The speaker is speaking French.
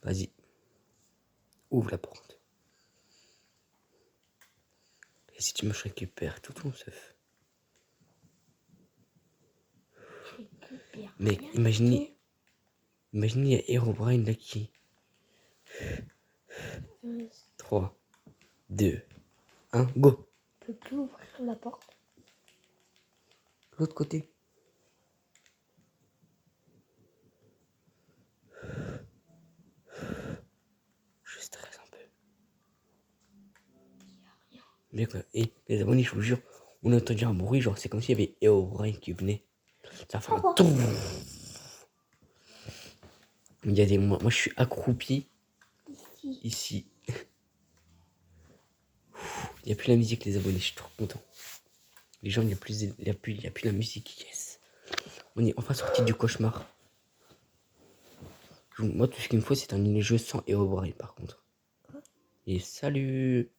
Vas-y. Ouvre la porte. Et si tu me récupères tout ton stuff. Mec, imaginez, il y a Herobrine là qui... 3, 2, 1, go. Je peux plus ouvrir la porte. L'autre côté. Je stresse un peu. Mais quoi, et les abonnés, je vous jure, on a entendu un bruit, genre c'est comme s'il y avait Herobrine qui venait. Ça fait un tour. Il y a des... Moi je suis accroupi. Ici. Il n'y a plus la musique, les abonnés, je suis trop content. Les gens, il n'y a plus la musique, yes. On est enfin sorti du cauchemar. Moi, tout ce qu'il me faut, c'est un mini-jeu sans Herobrine, par contre. Et salut!